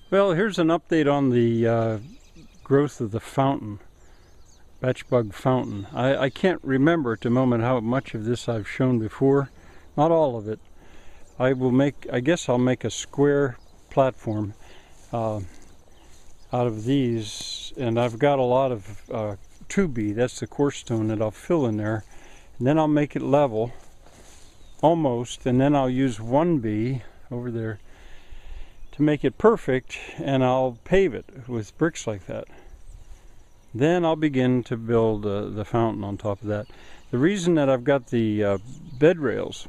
Well, here's an update on the growth of the fountain, Bachbug fountain. I can't remember at the moment how much of this I've shown before, not all of it. I guess I'll make a square platform out of these, and I've got a lot of 2B, that's the coarse stone that I'll fill in there, and then I'll make it level, almost, and then I'll use 1B over there to make it perfect, and I'll pave it with bricks like that. Then I'll begin to build the fountain on top of that. The reason that I've got the bed rails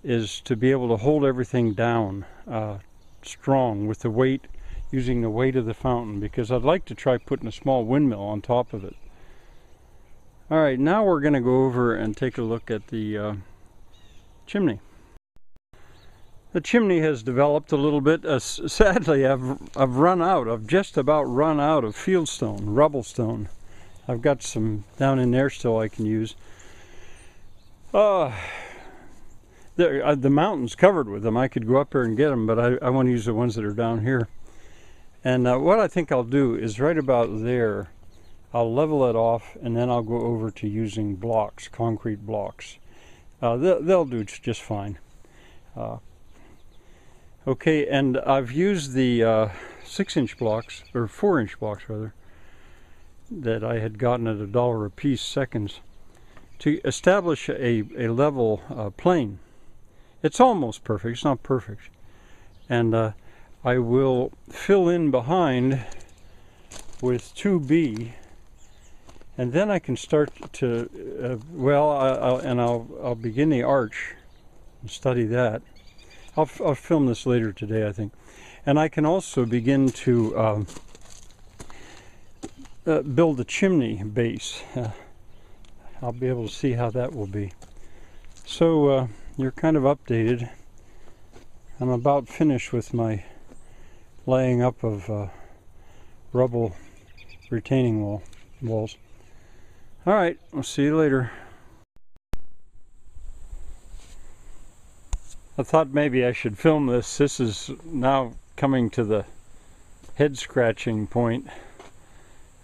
is to be able to hold everything down strong with the weight, using the weight of the fountain, because I'd like to try putting a small windmill on top of it. Alright, now we're going to go over and take a look at the chimney. The chimney has developed a little bit. Sadly, I've just about run out of fieldstone, rubble stone. I've got some down in there still I can use. The mountain's covered with them. I could go up there and get them, but I want to use the ones that are down here. And what I think I'll do is right about there, I'll level it off, and then I'll go over to using blocks, concrete blocks. They'll do just fine. Okay, and I've used the 6-inch blocks, or 4-inch blocks rather, that I had gotten at $1 a piece, seconds, to establish a level plane. It's almost perfect, it's not perfect. And I will fill in behind with 2B, and then I can start to, I'll begin the arch and study that. I'll film this later today, I think. And I can also begin to build the chimney base. I'll be able to see how that will be. So you're kind of updated. I'm about finished with my laying up of rubble retaining walls. All right, I'll see you later. I thought maybe I should film this. This is now coming to the head scratching point.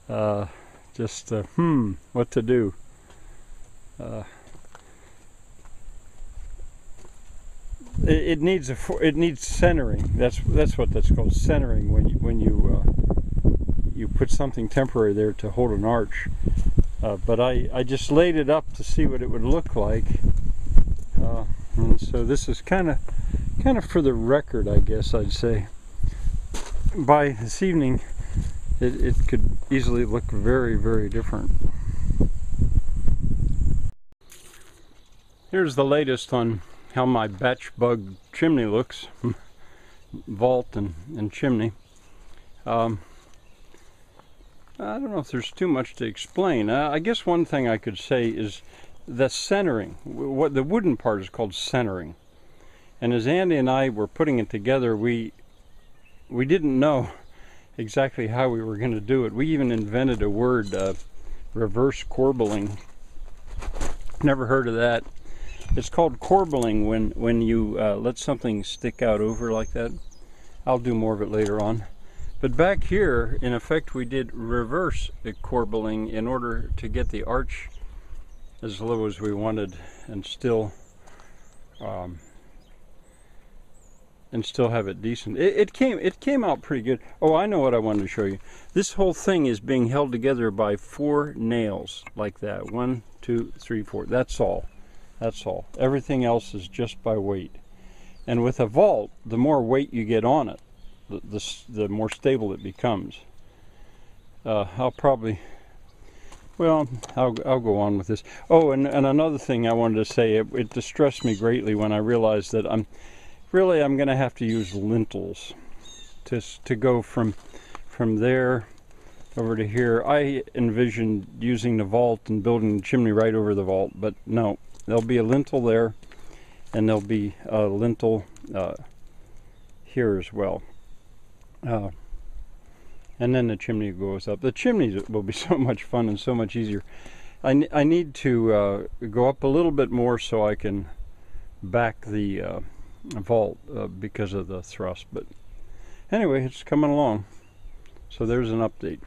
What to do. It needs centering. That's what that's called, centering. When you put something temporary there to hold an arch. But I just laid it up to see what it would look like. And so this is kind of for the record, I guess I'd say. By this evening, it could easily look very, very different. Here's the latest on how my Bachbug chimney looks. Vault and chimney. I don't know if there's too much to explain. I guess one thing I could say is the centering. What the wooden part is called centering. And as Andy and I were putting it together, we didn't know exactly how we were going to do it. We even invented a word, reverse corbelling. Never heard of that. It's called corbelling when you let something stick out over like that. I'll do more of it later on. But back here, in effect, we did reverse corbelling in order to get the arch as low as we wanted and still have it decent. It came out pretty good. Oh, I know what I wanted to show you. This whole thing is being held together by 4 nails like that. 1, 2, 3, 4. That's all. That's all. Everything else is just by weight. And with a vault, the more weight you get on it, the more stable it becomes. I'll go on with this. Oh, and another thing I wanted to say, it distressed me greatly when I realized that I'm going to have to use lintels to go from there over to here. I envisioned using the vault and building the chimney right over the vault, but no, there'll be a lintel there, and there'll be a lintel here as well. And then the chimney goes up. The chimney will be so much fun and so much easier. I need to go up a little bit more so I can back the vault because of the thrust. But Anyway, it's coming along. So there's an update.